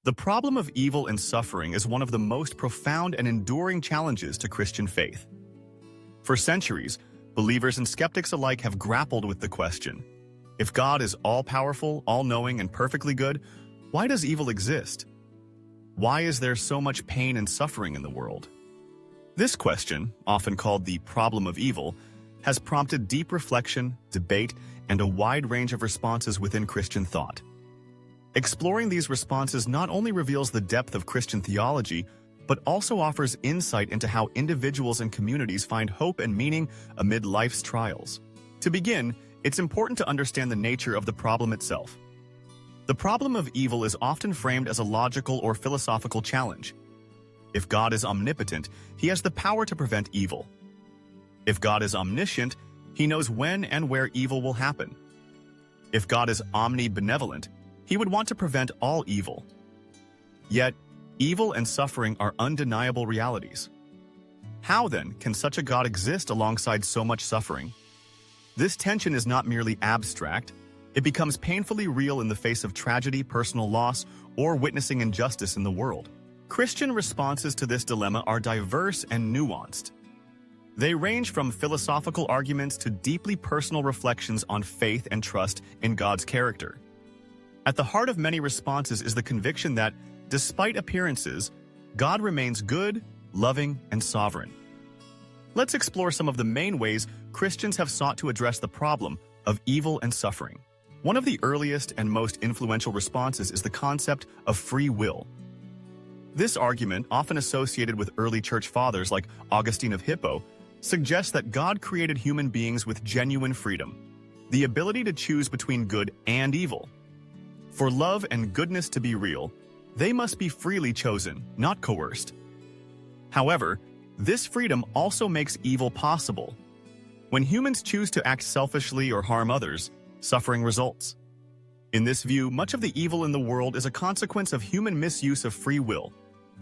The problem of evil and suffering is one of the most profound and enduring challenges to Christian faith. For centuries, believers and skeptics alike have grappled with the question: if God is all-powerful, all-knowing, and perfectly good, why does evil exist? Why is there so much pain and suffering in the world? This question, often called the problem of evil, has prompted deep reflection, debate, and a wide range of responses within Christian thought. Exploring these responses not only reveals the depth of Christian theology, but also offers insight into how individuals and communities find hope and meaning amid life's trials. To begin, it's important to understand the nature of the problem itself. The problem of evil is often framed as a logical or philosophical challenge. If God is omnipotent, he has the power to prevent evil. If God is omniscient, he knows when and where evil will happen. If God is omnibenevolent, he would want to prevent all evil. Yet, evil and suffering are undeniable realities. How, then, can such a God exist alongside so much suffering? This tension is not merely abstract. It becomes painfully real in the face of tragedy, personal loss, or witnessing injustice in the world. Christian responses to this dilemma are diverse and nuanced. They range from philosophical arguments to deeply personal reflections on faith and trust in God's character. At the heart of many responses is the conviction that, despite appearances, God remains good, loving, and sovereign. Let's explore some of the main ways Christians have sought to address the problem of evil and suffering. One of the earliest and most influential responses is the concept of free will. This argument, often associated with early church fathers like Augustine of Hippo, suggests that God created human beings with genuine freedom, the ability to choose between good and evil. For love and goodness to be real, they must be freely chosen, not coerced. However, this freedom also makes evil possible. When humans choose to act selfishly or harm others, suffering results. In this view, much of the evil in the world is a consequence of human misuse of free will,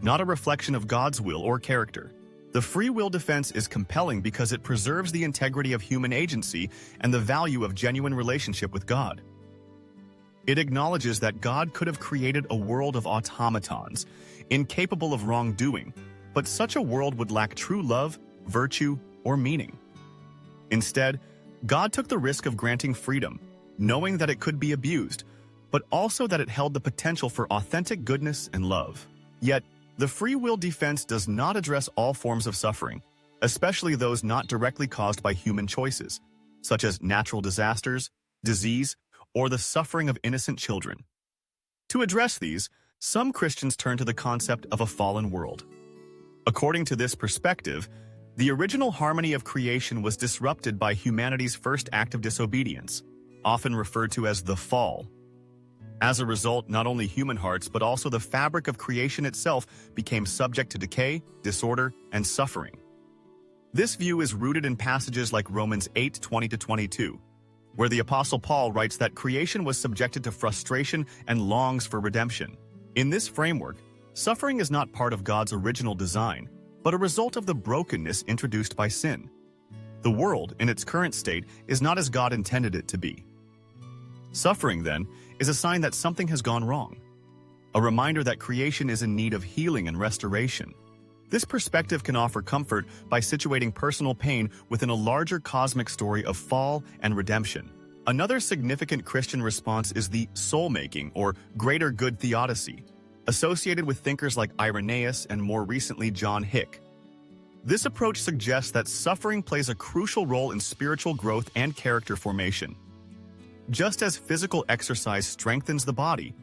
not a reflection of God's will or character. The free will defense is compelling because it preserves the integrity of human agency and the value of genuine relationship with God. It acknowledges that God could have created a world of automatons, incapable of wrongdoing, but such a world would lack true love, virtue, or meaning. Instead, God took the risk of granting freedom, knowing that it could be abused, but also that it held the potential for authentic goodness and love. Yet, the free will defense does not address all forms of suffering, especially those not directly caused by human choices, such as natural disasters, disease, or the suffering of innocent children. To address these, some Christians turn to the concept of a fallen world. According to this perspective, the original harmony of creation was disrupted by humanity's first act of disobedience, often referred to as the fall. As a result, not only human hearts but also the fabric of creation itself became subject to decay, disorder, and suffering. This view is rooted in passages like Romans 8:20-22, where the Apostle Paul writes that creation was subjected to frustration and longs for redemption. In this framework, suffering is not part of God's original design, but a result of the brokenness introduced by sin. The world, in its current state, is not as God intended it to be. Suffering, then, is a sign that something has gone wrong, a reminder that creation is in need of healing and restoration. This perspective can offer comfort by situating personal pain within a larger cosmic story of fall and redemption. Another significant Christian response is the soul-making or greater good theodicy, associated with thinkers like Irenaeus and more recently John Hick. This approach suggests that suffering plays a crucial role in spiritual growth and character formation. Just as physical exercise strengthens the body,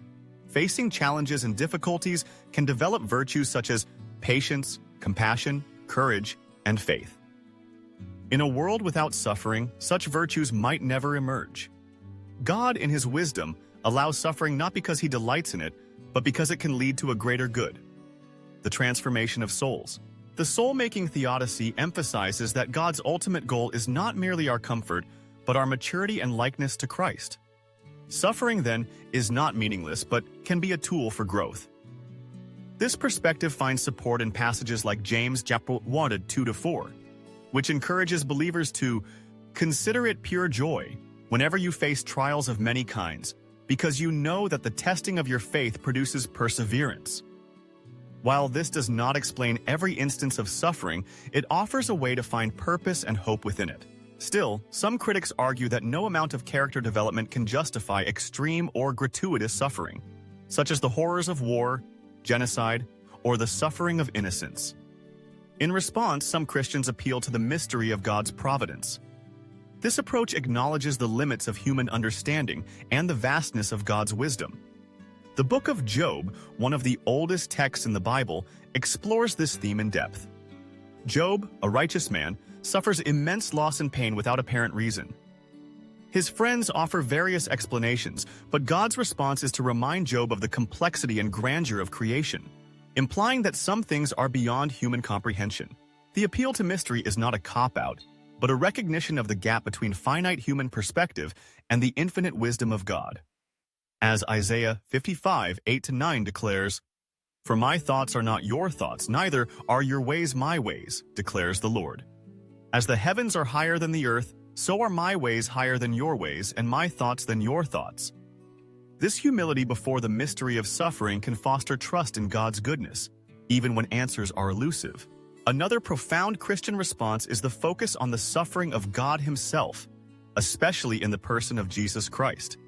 facing challenges and difficulties can develop virtues such as patience, compassion, courage, and faith. In a world without suffering, such virtues might never emerge. God, in his wisdom, allows suffering not because he delights in it, but because it can lead to a greater good, the transformation of souls. The Soul-Making Theodicy emphasizes that God's ultimate goal is not merely our comfort, but our maturity and likeness to Christ. Suffering, then, is not meaningless, but can be a tool for growth. This perspective finds support in passages like James chapter 1, 2-4, which encourages believers to consider it pure joy whenever you face trials of many kinds, because you know that the testing of your faith produces perseverance. While this does not explain every instance of suffering, it offers a way to find purpose and hope within it. Still, some critics argue that no amount of character development can justify extreme or gratuitous suffering, such as the horrors of war, genocide, or the suffering of innocence. In response, some Christians appeal to the mystery of God's providence. This approach acknowledges the limits of human understanding and the vastness of God's wisdom. The book of Job, one of the oldest texts in the Bible, explores this theme in depth. Job, a righteous man, suffers immense loss and pain without apparent reason. His friends offer various explanations, but God's response is to remind Job of the complexity and grandeur of creation, implying that some things are beyond human comprehension. The appeal to mystery is not a cop-out, but a recognition of the gap between finite human perspective and the infinite wisdom of God. As Isaiah 55:8-9 declares, "For my thoughts are not your thoughts, neither are your ways my ways, declares the Lord. As the heavens are higher than the earth, so are my ways higher than your ways, and my thoughts than your thoughts." This humility before the mystery of suffering can foster trust in God's goodness, even when answers are elusive. Another profound Christian response is the focus on the suffering of God Himself, especially in the person of Jesus Christ.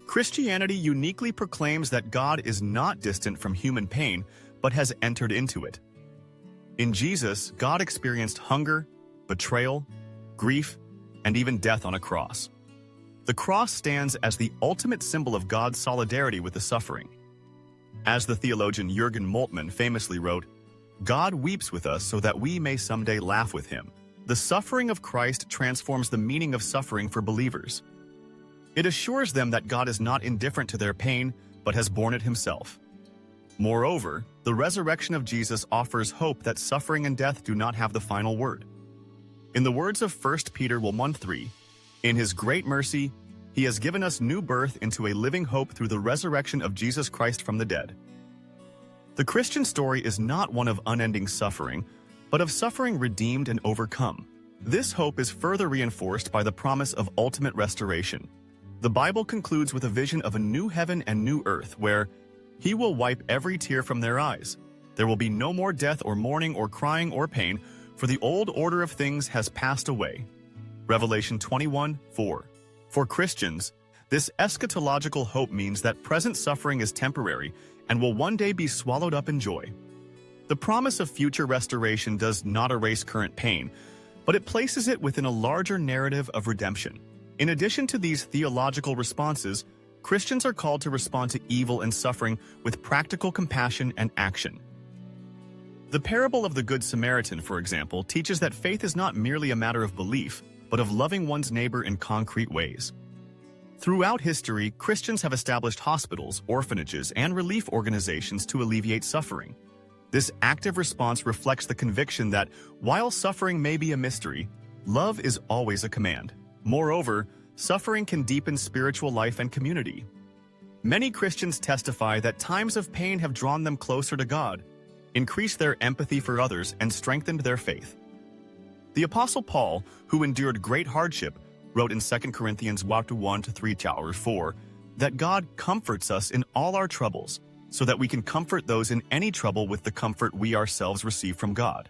Christianity uniquely proclaims that God is not distant from human pain, but has entered into it. In Jesus, God experienced hunger, betrayal, grief, and even death on a cross. The cross stands as the ultimate symbol of God's solidarity with the suffering. As the theologian Jürgen Moltmann famously wrote, "God weeps with us so that we may someday laugh with Him." The suffering of Christ transforms the meaning of suffering for believers. It assures them that God is not indifferent to their pain, but has borne it Himself. Moreover, the resurrection of Jesus offers hope that suffering and death do not have the final word. In the words of 1 Peter 1:3, "In His great mercy, He has given us new birth into a living hope through the resurrection of Jesus Christ from the dead." The Christian story is not one of unending suffering, but of suffering redeemed and overcome. This hope is further reinforced by the promise of ultimate restoration. The Bible concludes with a vision of a new heaven and new earth where He will wipe every tear from their eyes. There will be no more death or mourning or crying or pain, for the old order of things has passed away. Revelation 21:4. For Christians, this eschatological hope means that present suffering is temporary and will one day be swallowed up in joy. The promise of future restoration does not erase current pain, but it places it within a larger narrative of redemption. In addition to these theological responses, Christians are called to respond to evil and suffering with practical compassion and action. The parable of the Good Samaritan, for example, teaches that faith is not merely a matter of belief, but of loving one's neighbor in concrete ways. Throughout history, Christians have established hospitals, orphanages, and relief organizations to alleviate suffering. This active response reflects the conviction that, while suffering may be a mystery, love is always a command. Moreover, suffering can deepen spiritual life and community. Many Christians testify that times of pain have drawn them closer to God, increased their empathy for others, and strengthened their faith. The Apostle Paul, who endured great hardship, wrote in 2 Corinthians 1:3-4 that God comforts us in all our troubles, so that we can comfort those in any trouble with the comfort we ourselves receive from God.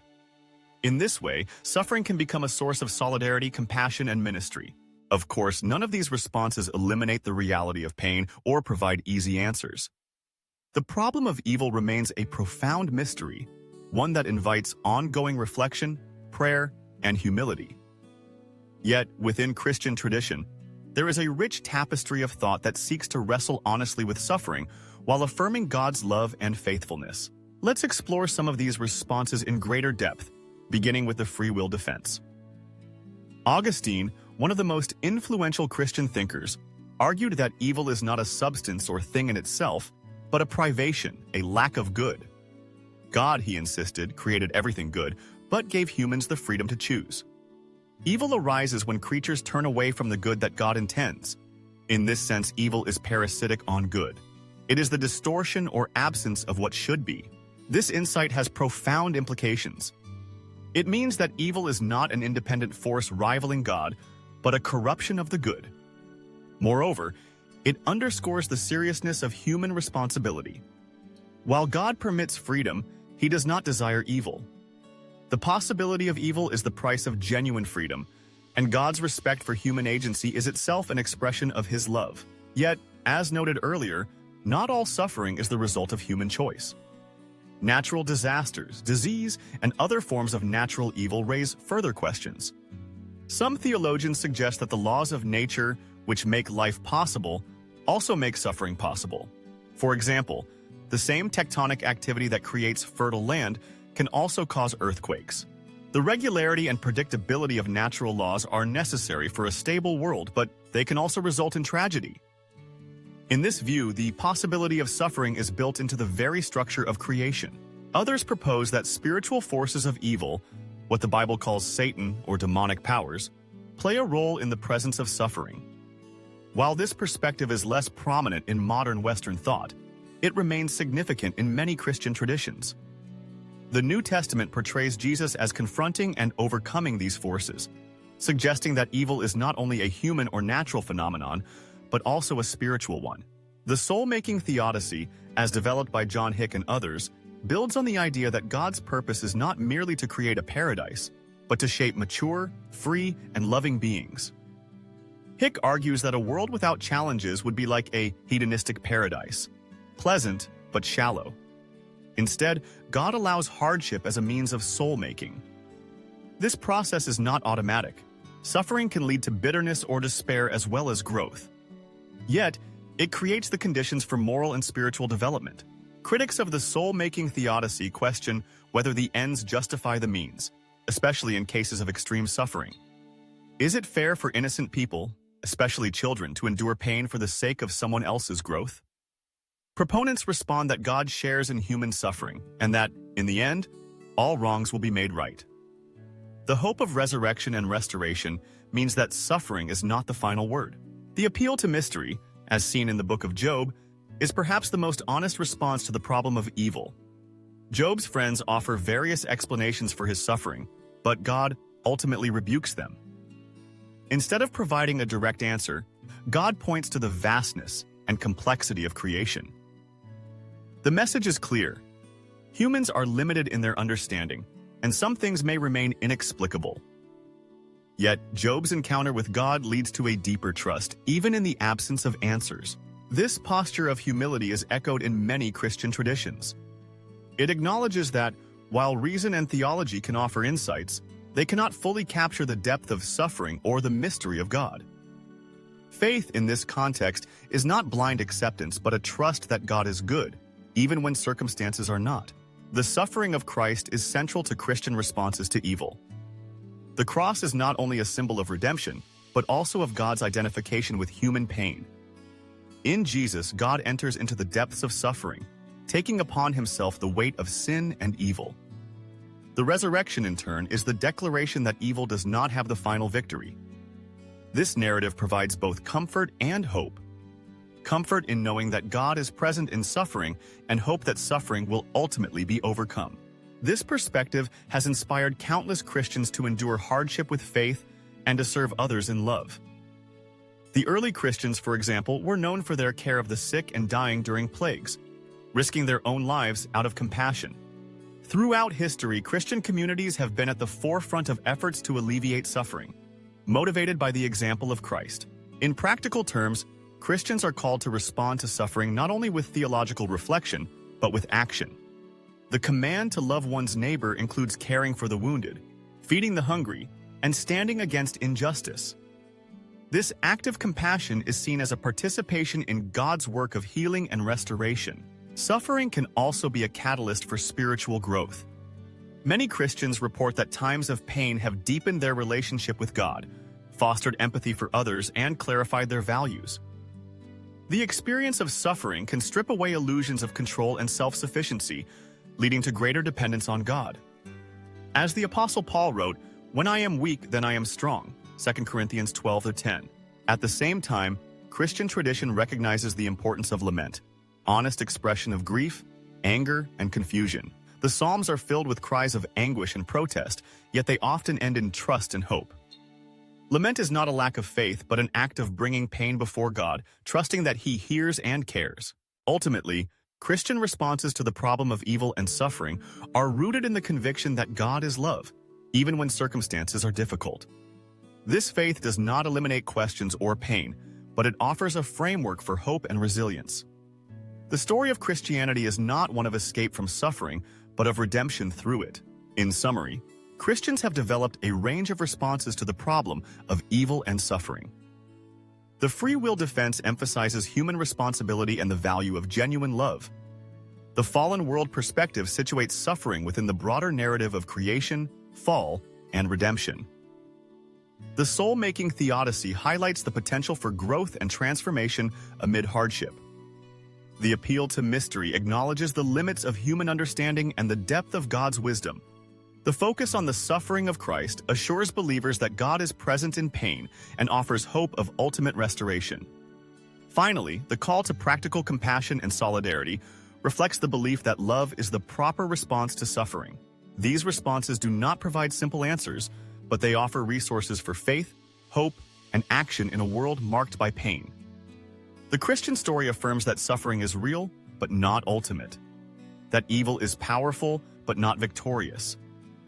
In this way, suffering can become a source of solidarity, compassion, and ministry. Of course, none of these responses eliminate the reality of pain or provide easy answers. The problem of evil remains a profound mystery, one that invites ongoing reflection, prayer, and humility. Yet, within Christian tradition, there is a rich tapestry of thought that seeks to wrestle honestly with suffering while affirming God's love and faithfulness. Let's explore some of these responses in greater depth, beginning with the free will defense. Augustine, one of the most influential Christian thinkers, argued that evil is not a substance or thing in itself, but a privation, a lack of good. God, he insisted, created everything good, but gave humans the freedom to choose. Evil arises when creatures turn away from the good that God intends. In this sense, evil is parasitic on good. It is the distortion or absence of what should be. This insight has profound implications. It means that evil is not an independent force rivaling God, but a corruption of the good. Moreover, It underscores the seriousness of human responsibility. While God permits freedom, He does not desire evil. The possibility of evil is the price of genuine freedom, and God's respect for human agency is itself an expression of His love. Yet, as noted earlier, not all suffering is the result of human choice. Natural disasters, disease, and other forms of natural evil raise further questions. Some theologians suggest that the laws of nature, which make life possible, also make suffering possible. For example, the same tectonic activity that creates fertile land can also cause earthquakes. The regularity and predictability of natural laws are necessary for a stable world, but they can also result in tragedy. In this view, the possibility of suffering is built into the very structure of creation. Others propose that spiritual forces of evil, what the Bible calls Satan or demonic powers, play a role in the presence of suffering. While this perspective is less prominent in modern Western thought, it remains significant in many Christian traditions. The New Testament portrays Jesus as confronting and overcoming these forces, suggesting that evil is not only a human or natural phenomenon, but also a spiritual one. The Soul-Making Theodicy, as developed by John Hick and others, builds on the idea that God's purpose is not merely to create a paradise, but to shape mature, free, and loving beings. Hick argues that a world without challenges would be like a hedonistic paradise, pleasant but shallow. Instead, God allows hardship as a means of soul-making. This process is not automatic. Suffering can lead to bitterness or despair as well as growth. Yet, it creates the conditions for moral and spiritual development. Critics of the Soul-Making Theodicy question whether the ends justify the means, especially in cases of extreme suffering. Is it fair for innocent people, especially children, to endure pain for the sake of someone else's growth? Proponents respond that God shares in human suffering, and that, in the end, all wrongs will be made right. The hope of resurrection and restoration means that suffering is not the final word. The appeal to mystery, as seen in the book of Job, is perhaps the most honest response to the problem of evil. Job's friends offer various explanations for his suffering, but God ultimately rebukes them. Instead of providing a direct answer, God points to the vastness and complexity of creation. The message is clear. Humans are limited in their understanding, and some things may remain inexplicable. Yet, Job's encounter with God leads to a deeper trust, even in the absence of answers. This posture of humility is echoed in many Christian traditions. It acknowledges that, while reason and theology can offer insights, they cannot fully capture the depth of suffering or the mystery of God. Faith in this context is not blind acceptance, but a trust that God is good, even when circumstances are not. The suffering of Christ is central to Christian responses to evil. The cross is not only a symbol of redemption, but also of God's identification with human pain. In Jesus, God enters into the depths of suffering, taking upon himself the weight of sin and evil. The resurrection, in turn, is the declaration that evil does not have the final victory. This narrative provides both comfort and hope. Comfort in knowing that God is present in suffering, and hope that suffering will ultimately be overcome. This perspective has inspired countless Christians to endure hardship with faith and to serve others in love. The early Christians, for example, were known for their care of the sick and dying during plagues, risking their own lives out of compassion. Throughout history, Christian communities have been at the forefront of efforts to alleviate suffering, motivated by the example of Christ. In practical terms, Christians are called to respond to suffering not only with theological reflection, but with action. The command to love one's neighbor includes caring for the wounded, feeding the hungry, and standing against injustice. This act of compassion is seen as a participation in God's work of healing and restoration. Suffering can also be a catalyst for spiritual growth. Many Christians report that times of pain have deepened their relationship with God, fostered empathy for others, and clarified their values. The experience of suffering can strip away illusions of control and self-sufficiency, leading to greater dependence on God. As the Apostle Paul wrote, "When I am weak, then I am strong," 2 Corinthians 12:10. At the same time, Christian tradition recognizes the importance of lament, honest expression of grief, anger, and confusion. The Psalms are filled with cries of anguish and protest, yet they often end in trust and hope. Lament is not a lack of faith, but an act of bringing pain before God, trusting that He hears and cares. Ultimately, Christian responses to the problem of evil and suffering are rooted in the conviction that God is love, even when circumstances are difficult. This faith does not eliminate questions or pain, but it offers a framework for hope and resilience. The story of Christianity is not one of escape from suffering, but of redemption through it. In summary, Christians have developed a range of responses to the problem of evil and suffering. The free will defense emphasizes human responsibility and the value of genuine love. The fallen world perspective situates suffering within the broader narrative of creation, fall, and redemption. The Soul-Making Theodicy highlights the potential for growth and transformation amid hardship. The appeal to mystery acknowledges the limits of human understanding and the depth of God's wisdom. The focus on the suffering of Christ assures believers that God is present in pain and offers hope of ultimate restoration. Finally, the call to practical compassion and solidarity reflects the belief that love is the proper response to suffering. These responses do not provide simple answers, but they offer resources for faith, hope, and action in a world marked by pain. The Christian story affirms that suffering is real, but not ultimate, that evil is powerful, but not victorious,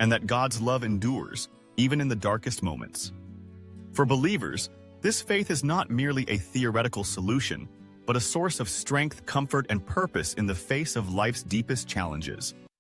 and that God's love endures, even in the darkest moments. For believers, this faith is not merely a theoretical solution, but a source of strength, comfort, and purpose in the face of life's deepest challenges.